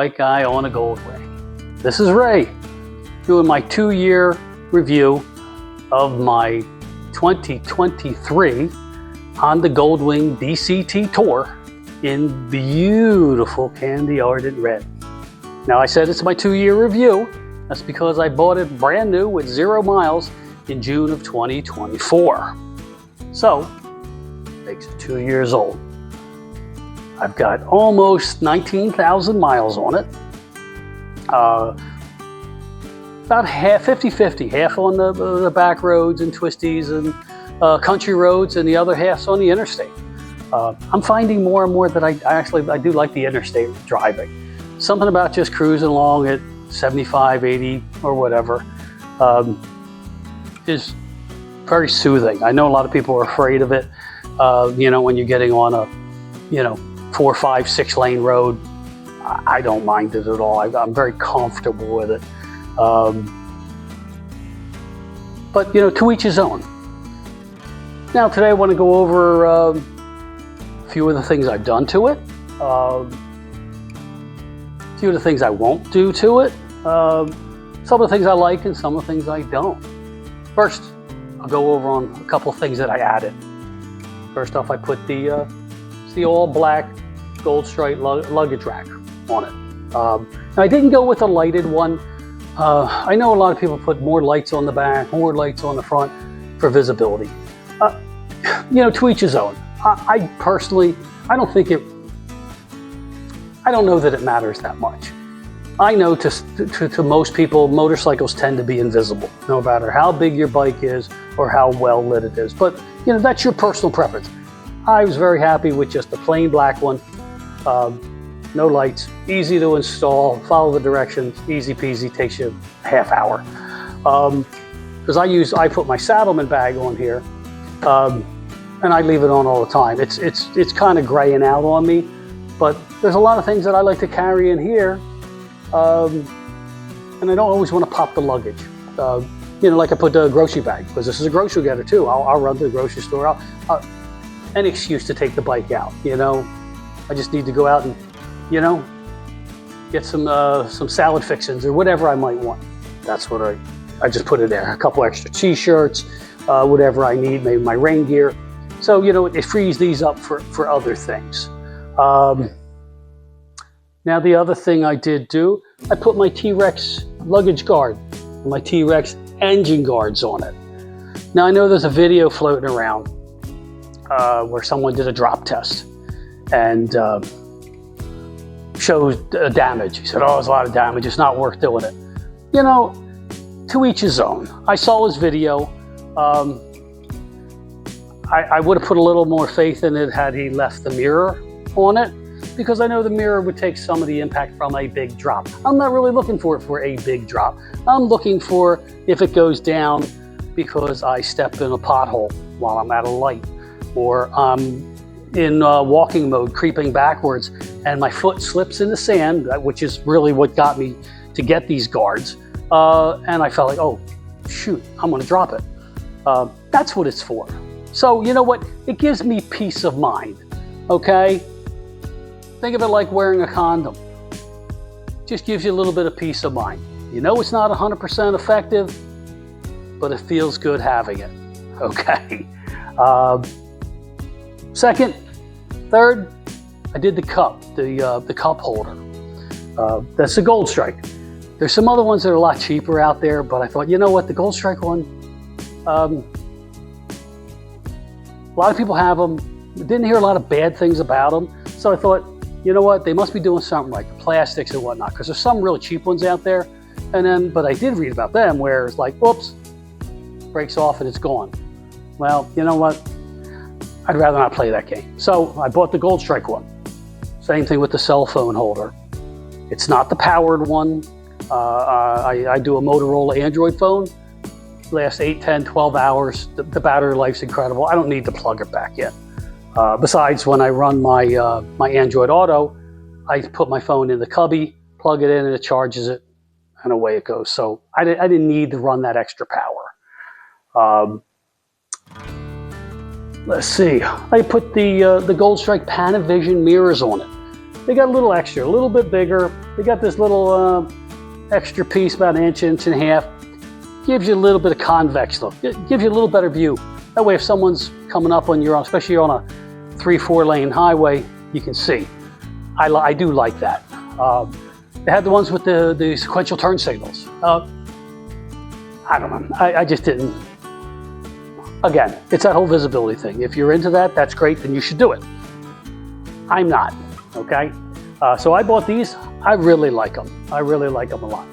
white guy on a Goldwing. This is Ray, doing my 2-year review of my 2023 Honda Goldwing DCT Tour in beautiful candy ardent red. Now, I said it's my 2-year review. That's because I bought it brand new with 0 miles in June of 2024. So, makes it 2 years old. I've got almost 19,000 miles on it. About half, 50-50, half on the back roads and twisties and country roads, and the other half's on the interstate. I'm finding more and more that I do like the interstate driving. Something about just cruising along at 75, 80, or whatever is very soothing. I know a lot of people are afraid of it. When you're getting on a, 4, 5, 6 lane road, I don't mind it at all. I'm very comfortable with it. But to each his own. Now today I want to go over a few of the things I've done to it, a few of the things I won't do to it, some of the things I like and some of the things I don't. First, I'll go over on a couple of things that I added. First off, I put the all black gold stripe luggage rack on it. Now I didn't go with a lighted one. I know a lot of people put more lights on the back, more lights on the front for visibility. To each his own. I personally, I don't know that it matters that much. I know to most people, motorcycles tend to be invisible, no matter how big your bike is or how well lit it is. But that's your personal preference. I was very happy with just the plain black one. No lights, easy to install, follow the directions, easy peasy, takes you a half hour. Because I put my Saddleman bag on here, and I leave it on all the time. It's kind of graying out on me, but there's a lot of things that I like to carry in here, and I don't always want to pop the luggage. Like I put the grocery bag, because this is a grocery getter too. I'll run to the grocery store. Any excuse to take the bike out, I just need to go out and, get some salad fixings or whatever I might want. That's what I just put it there. A couple extra t-shirts, whatever I need, maybe my rain gear. So, it frees these up for other things. Now, the other thing I did do, I put my T-Rex luggage guard, my T-Rex engine guards on it. Now, I know there's a video floating around where someone did a drop test and showed damage. He said, there's a lot of damage. It's not worth doing it. To each his own. I saw his video. I would have put a little more faith in it had he left the mirror on it, because I know the mirror would take some of the impact from a big drop. I'm not really looking for it for a big drop. I'm looking for if it goes down because I stepped in a pothole while I'm at a light, or I'm in walking mode, creeping backwards, and my foot slips in the sand, which is really what got me to get these guards. And I felt like, oh, shoot, I'm gonna drop it. That's what it's for. So, you know what? It gives me peace of mind, okay? Think of it like wearing a condom. Just gives you a little bit of peace of mind. It's not 100% effective, but it feels good having it, okay? Second, third, I did the cup, the cup holder. That's the Gold Strike. There's some other ones that are a lot cheaper out there, but I thought, the Gold Strike one, a lot of people have them. Didn't hear a lot of bad things about them. So I thought, they must be doing something like the plastics and whatnot, because there's some really cheap ones out there. But I did read about them where it's like, oops, breaks off and it's gone. Well, you know what? I'd rather not play that game. So I bought the Gold Strike one. Same thing with the cell phone holder. It's not the powered one. I do a Motorola Android phone. Lasts 8, 10, 12 hours. The battery life's incredible. I don't need to plug it back in. Besides, when I run my my Android Auto, I put my phone in the cubby, plug it in, and it charges it, and away it goes. So I didn't need to run that extra power. Let's see. I put the Gold Strike Panavision mirrors on it. They got a little extra, a little bit bigger. They got this little extra piece, about an inch, inch and a half. Gives you a little bit of convex look. It gives you a little better view. That way if someone's coming up on your, especially on a 3-4 lane highway, you can see. I do like that. They had the ones with the sequential turn signals. I don't know, I just didn't. Again, it's that whole visibility thing. If you're into that, that's great, then you should do it. I'm not, okay? So I bought these. I really like them. I really like them a lot.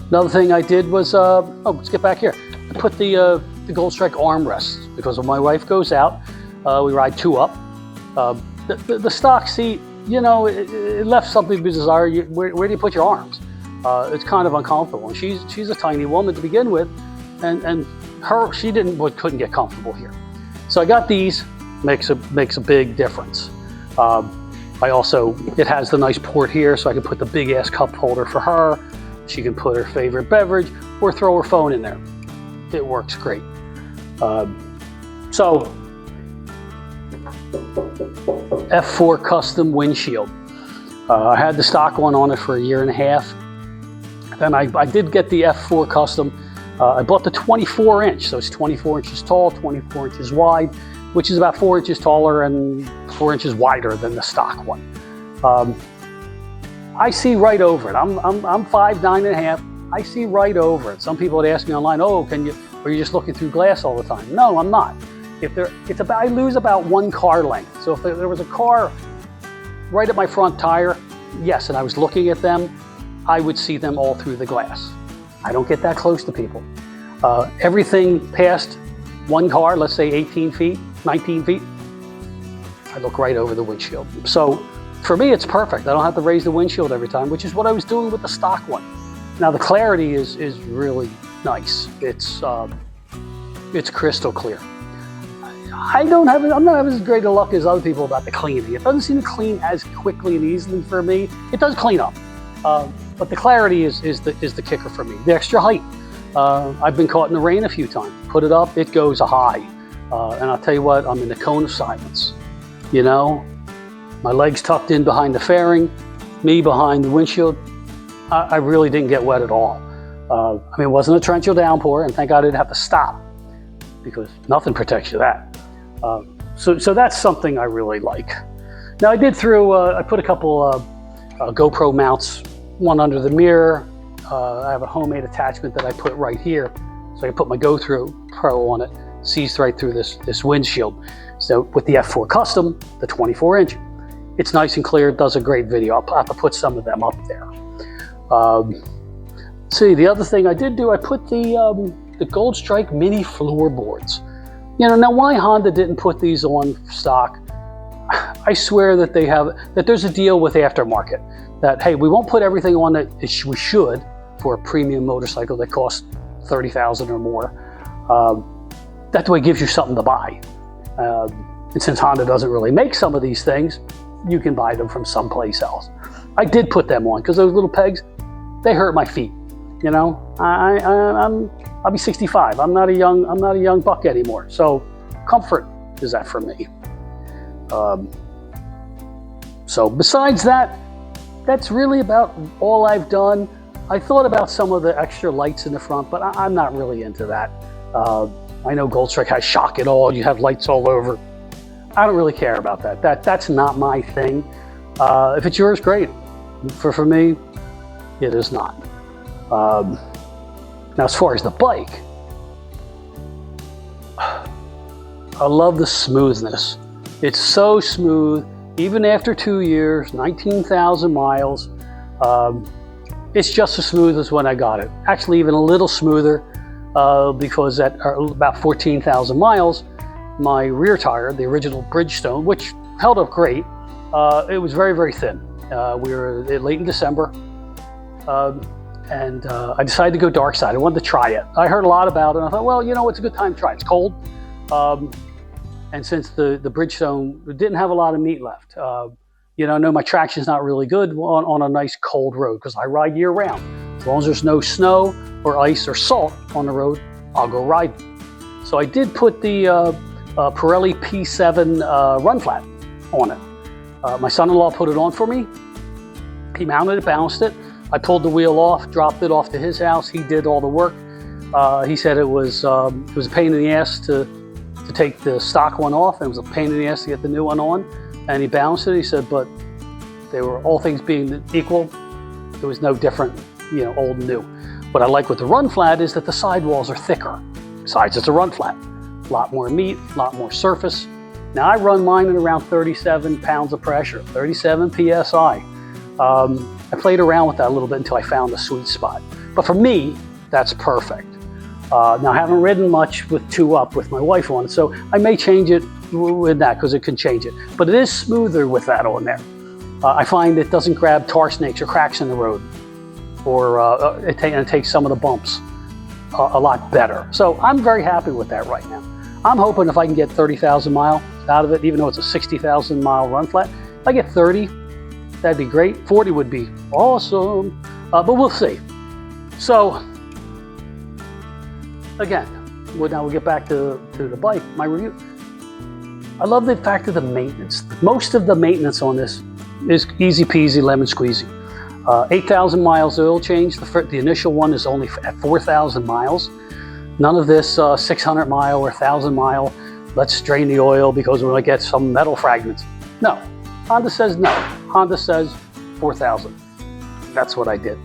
Another thing I did was, let's get back here. I put the Goldstrike armrests, because when my wife goes out, we ride 2 up. The stock seat, you know, it left something to be desired. Where do you put your arms? It's kind of uncomfortable. And she's a tiny woman to begin with, and she couldn't get comfortable here. So I got these. Makes a big difference. It has the nice port here, so I can put the big ass cup holder for her. She can put her favorite beverage or throw her phone in there. It works great. So F4 custom windshield. I had the stock one on it for 1.5 years. Then I did get the F4 custom. I bought the 24-inch, so it's 24 inches tall, 24 inches wide, which is about 4 inches taller and 4 inches wider than the stock one. I see right over it. I'm 5'9.5". I see right over it. Some people would ask me online, "Oh, are you just looking through glass all the time?" No, I'm not. I lose about 1 car length. So if there was a car right at my front tire, yes, and I was looking at them, I would see them all through the glass. I don't get that close to people. Everything past 1 car, let's say 18 feet, 19 feet, I look right over the windshield. So for me, it's perfect. I don't have to raise the windshield every time, which is what I was doing with the stock one. Now the clarity is really nice. It's crystal clear. I'm not having as great a luck as other people about the cleaning. It doesn't seem to clean as quickly and easily for me. It does clean up, but the clarity is the kicker for me. The extra height. I've been caught in the rain a few times. Put it up, it goes high. And I'll tell you what, I'm in the cone of silence. You know, my legs tucked in behind the fairing, me behind the windshield. I really didn't get wet at all. I mean, it wasn't a torrential downpour, and thank God I didn't have to stop, because nothing protects you that. So that's something I really like. Now I put a couple GoPro mounts, one under the mirror. I have a homemade attachment that I put right here, so I can put my GoPro on it. Sees right through this windshield. So with the F4 Custom, the 24-inch, it's nice and clear. It does a great video. I'll have to put some of them up there. See, the other thing I did do, I put the Goldstrike mini floorboards. You know, now why Honda didn't put these on stock, I swear that there's a deal with aftermarket. That, hey, we won't put everything on that we should for a premium motorcycle that costs $30,000 or more. That way it gives you something to buy. And since Honda doesn't really make some of these things, you can buy them from someplace else. I did put them on because those little pegs, they hurt my feet. You know, I'll be 65. I'm not a young buck anymore. So comfort is that for me. So besides that, that's really about all I've done. I thought about some of the extra lights in the front, but I'm not really into that. I know Goldstrike has shock and all. You have lights all over. I don't really care about that. That's not my thing. If it's yours, great. For me, it is not. Now, as far as the bike, I love the smoothness. It's so smooth, even after 2 years, 19,000 miles. It's just as smooth as when I got it. Actually, even a little smoother, because at about 14,000 miles, my rear tire, the original Bridgestone, which held up great, it was very, very thin. We were late in December, and I decided to go dark side. I wanted to try it. I heard a lot about it, and I thought, well, you know, it's a good time to try it. It's cold, and since the Bridgestone didn't have a lot of meat left, you know, I know my traction's not really good on a nice cold road because I ride year round. As long as there's no snow or ice or salt on the road, I'll go ride. So I did put the Pirelli P7 run flat on it. My son-in-law put it on for me. He mounted it, balanced it. I pulled the wheel off, dropped it off to his house. He did all the work. He said it was a pain in the ass to take the stock one off, and it was a pain in the ass to get the new one on. And he balanced it. He said, but they were, all things being equal, it was no different, you know, old and new. What I like with the run flat is that the sidewalls are thicker. Besides, it's a run flat. A lot more meat, a lot more surface. Now I run mine at around 37 pounds of pressure, 37 PSI. I played around with that a little bit until I found the sweet spot. But for me, that's perfect. Now I haven't ridden much with 2-up with my wife on it, so I may change it with that because it can change it. But it is smoother with that on there. I find it doesn't grab tar snakes or cracks in the road, or it takes some of the bumps a lot better. So I'm very happy with that right now. I'm hoping if I can get 30,000 miles out of it, even though it's a 60,000 mile run flat, if I get 30, that'd be great. 40 would be awesome, but we'll see. So again, now we'll get back to the bike, my review. I love the fact of the maintenance. Most of the maintenance on this is easy peasy, lemon squeezy. 8,000 miles oil change. The initial one is only at 4,000 miles. None of this 600 mile or 1,000 mile, let's drain the oil because we're gonna get some metal fragments. No, Honda says no. Honda says 4,000. That's what I did.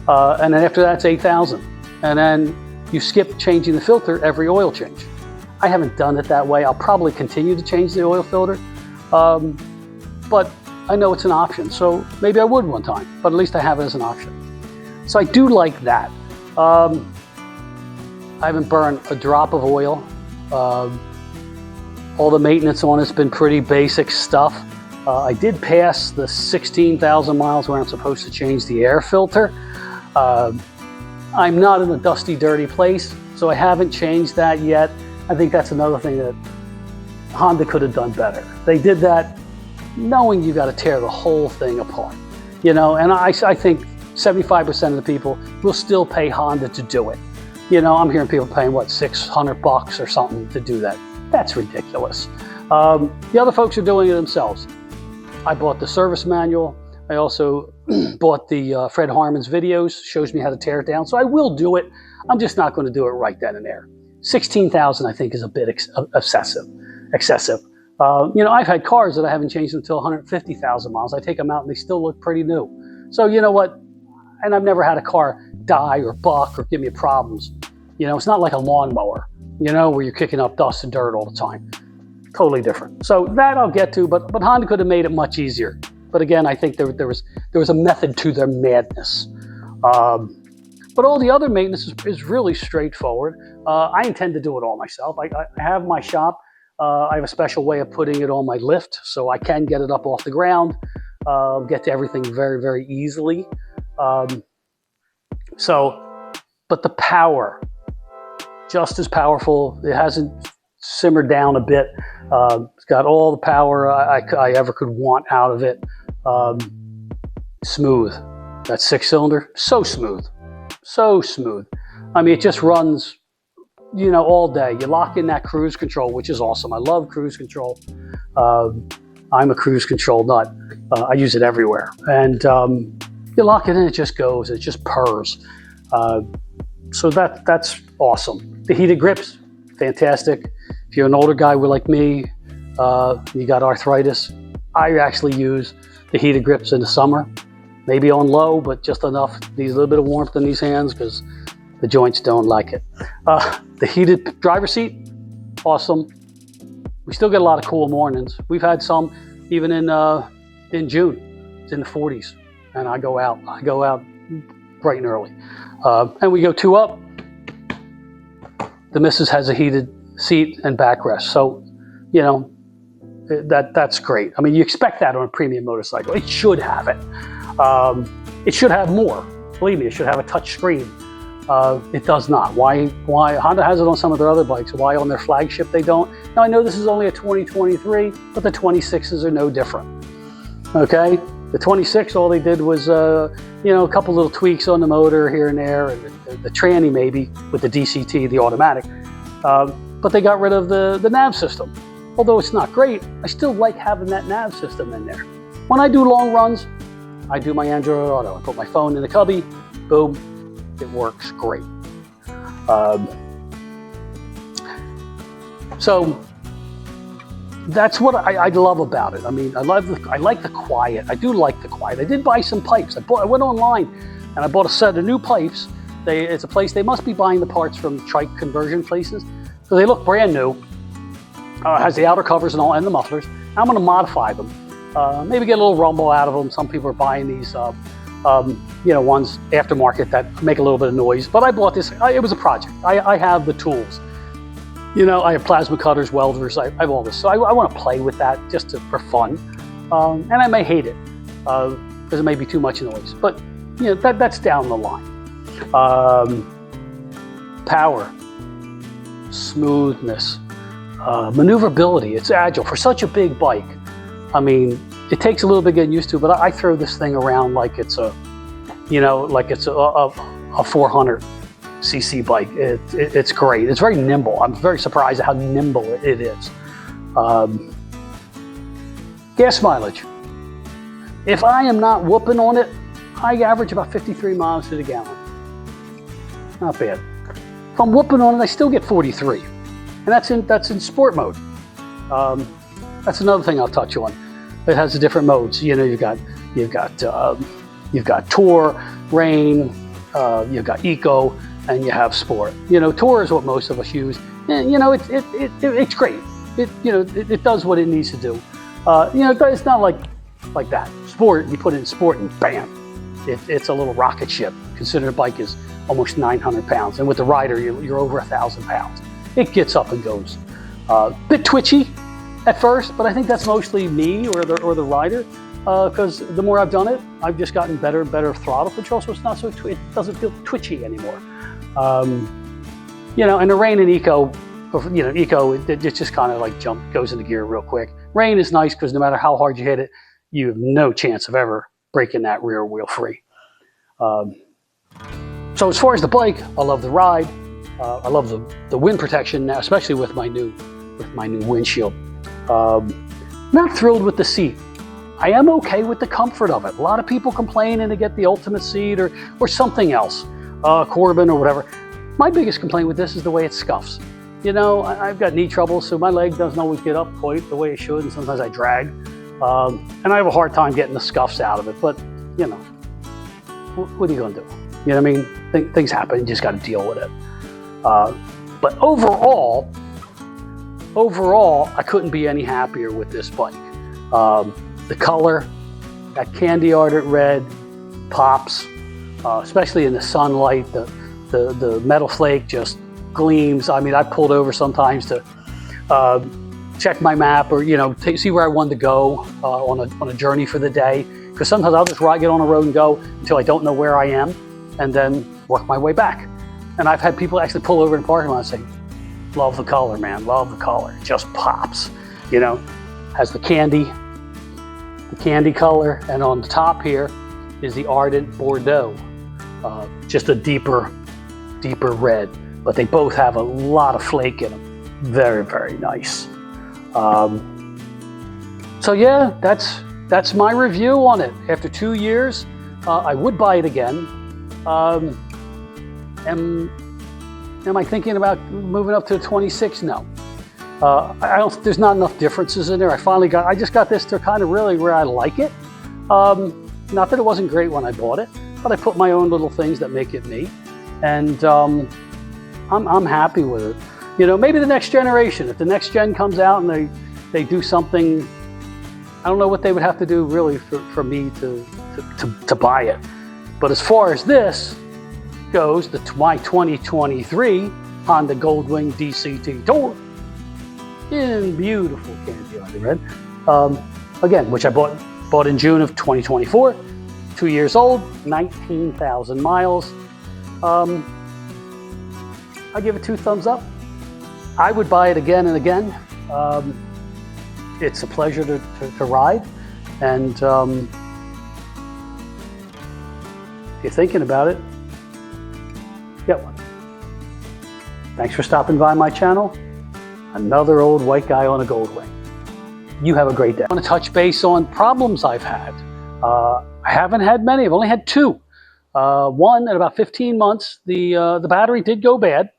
And then after that, it's 8,000. And then you skip changing the filter every oil change. I haven't done it that way. I'll probably continue to change the oil filter. But I know it's an option, so maybe I would one time, but at least I have it as an option. So I do like that. I haven't burned a drop of oil. All the maintenance on it's been pretty basic stuff. I did pass the 16,000 miles where I'm supposed to change the air filter. I'm not in a dusty, dirty place, so I haven't changed that yet. I think that's another thing that Honda could have done better. They did that knowing you got to tear the whole thing apart, you know, and I think 75% of the people will still pay Honda to do it. You know, I'm hearing people paying, what, $600 or something to do that. That's ridiculous. The other folks are doing it themselves. I bought the service manual. I also bought the Fred Harmon's videos, shows me how to tear it down. So I will do it. I'm just not going to do it right then and there. 16,000 I think is a bit excessive. You know, I've had cars that I haven't changed until 150,000 miles. I take them out and they still look pretty new. So you know what? And I've never had a car die or buck or give me problems. You know, it's not like a lawnmower, you know, where you're kicking up dust and dirt all the time. Totally different. So that I'll get to, but Honda could have made it much easier. But again, I think there was a method to their madness. But all the other maintenance is really straightforward. I intend to do it all myself. I have my shop. I have a special way of putting it on my lift, so I can get it up off the ground, get to everything very, very easily. But the power, just as powerful. It hasn't simmered down a bit. It's got all the power I ever could want out of it. Smooth. That 6-cylinder, so smooth. So smooth. I mean, it just runs, you know, all day. You lock in that cruise control, which is awesome. I love cruise control. I'm a cruise control nut. I use it everywhere. And you lock it in, it just goes. It just purrs. So that's awesome. The heated grips, fantastic. If you're an older guy like me, you got arthritis, I actually use the heated grips in the summer. Maybe on low, but just enough. Needs a little bit of warmth in these hands because the joints don't like it. The heated driver's seat, awesome. We still get a lot of cool mornings. We've had some even in June. It's in the 40s, and I go out bright and early. And we go 2-up. The missus has a heated seat and backrest, so you know that's great. I mean, you expect that on a premium motorcycle. It should have it. It should have more. Believe me, it should have a touch screen. It does not. Why? Honda has it on some of their other bikes. Why on their flagship they don't? Now I know this is only a 2023, but the 26s are no different. Okay, the 26, all they did was you know, a couple little tweaks on the motor here and there, and the tranny maybe with the DCT, the automatic. But they got rid of the nav system. Although it's not great, I still like having that nav system in there. When I do long runs, I do my Android Auto. I put my phone in the cubby, boom, it works great. So that's what I love about it. I mean, I like the quiet. I do like the quiet. I did buy some pipes. I went online and I bought a set of new pipes. It's a place, they must be buying the parts from trike conversion places. So they look brand new. Has the outer covers and all, and the mufflers. I'm going to modify them. Maybe get a little rumble out of them. Some people are buying these, ones aftermarket that make a little bit of noise. But I bought this. It was a project. I have the tools. I have plasma cutters, welders. I have all this. So I want to play with that just for fun. And I may hate it because it may be too much noise. But that's down the line. Power, smoothness, maneuverability. It's agile for such a big bike. I mean, it takes a little bit getting used to, but I throw this thing around like it's a 400 cc bike. It's great. It's very nimble. I'm very surprised at how nimble it is. Gas mileage. If I am not whooping on it, I average about 53 miles to the gallon. Not bad. If I'm whooping on it, I still get 43, and that's in sport mode. That's another thing I'll touch on. It has the different modes. You've got Tour, Rain, you've got Eco, and you have Sport. Tour is what most of us use. And, it's great. It does what it needs to do. It's not like that. Sport, you put it in Sport and bam, it's a little rocket ship. Consider the bike is almost 900 pounds, and with the rider, you're over 1,000 pounds. It gets up and goes. Bit twitchy at first, but I think that's mostly me or the rider, because the more I've done it, I've just gotten better and better throttle control, so it's not so it doesn't feel twitchy anymore. And the Rain and Eco, it just kind of goes into gear real quick. Rain is nice because no matter how hard you hit it, you have no chance of ever breaking that rear wheel free. So as far as the bike, I love the ride. I love the wind protection now, especially with my new windshield. Not thrilled with the seat. I am okay with the comfort of it. A lot of people complain and they get the ultimate seat or something else, Corbin or whatever. My biggest complaint with this is the way it scuffs. I've got knee trouble, so my leg doesn't always get up quite the way it should, and sometimes I drag. And I have a hard time getting the scuffs out of it, but what are you going to do? You know what I mean? Things happen, you just got to deal with it. But overall, I couldn't be any happier with this bike. The color, that candy ardent red, pops, especially in the sunlight. The metal flake just gleams. I mean, I pulled over sometimes to check my map or see where I wanted to go on a journey for the day. Because sometimes I'll just get on the road and go until I don't know where I am, and then work my way back. And I've had people actually pull over in the parking lot and say, "Love the color, man. Love the color. It just pops." Has the candy color, and on the top here is the ardent Bordeaux, just a deeper red. But they both have a lot of flake in them. Very, very nice. So yeah, that's my review on it. After 2 years, I would buy it again. Am I thinking about moving up to the 26? No. There's not enough differences in there. I just got this to kind of really where I like it. Not that it wasn't great when I bought it, but I put my own little things that make it me. And I'm happy with it. Maybe the next generation, if the next gen comes out and they do something, I don't know what they would have to do really for me to buy it. But as far as this goes, my 2023 Honda Goldwing DCT Tour in beautiful candy ardent red, again, which I bought in June of 2024, 2 years old, 19,000 miles. I give it 2 thumbs up. I would buy it again and again. It's a pleasure to ride, and if you're thinking about it, get one. Thanks for stopping by my channel. Another old white guy on a Goldwing. You have a great day. I want to touch base on problems I've had I haven't had many. I've only had two. One at about 15 months, the battery did go bad.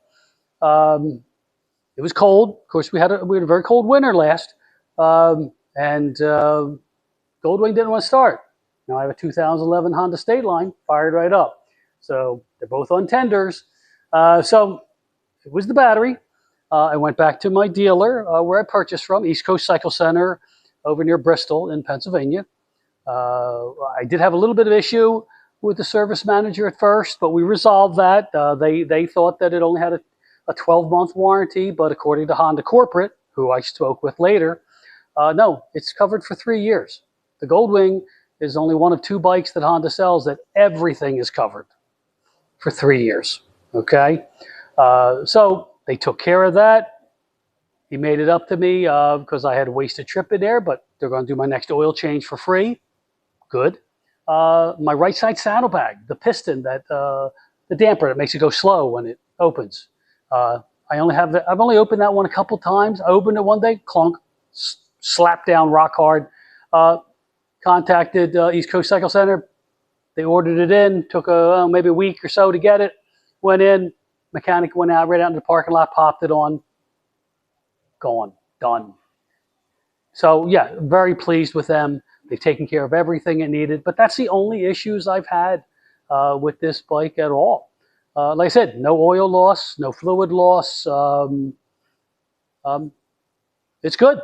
It was cold. Of course, we had a very cold winter last, and Goldwing didn't want to start. Now I have a 2011 Honda State Line, fired right up. So they're both on tenders. So it was the battery. I went back to my dealer where I purchased from, East Coast Cycle Center over near Bristol in Pennsylvania. I did have a little bit of issue with the service manager at first, but we resolved that. They thought that it only had a 12-month warranty, but according to Honda Corporate, who I spoke with later, no, it's covered for 3 years. The Goldwing is only one of two bikes that Honda sells that everything is covered for 3 years, okay? So they took care of that. He made it up to me because I had a wasted trip in there, but they're going to do my next oil change for free. Good. My right side saddlebag, the piston, that the damper that makes it go slow when it opens. I've only opened that one a couple times. I opened it one day, clunk, slapped down rock hard. Contacted East Coast Cycle Center. They ordered it in. Took maybe a week or so to get it. Went in. Mechanic went out right out in the parking lot, popped it on. Gone. Done. So yeah, very pleased with them. They've taken care of everything it needed. But that's the only issues I've had with this bike at all. Like I said, no oil loss, no fluid loss. It's good.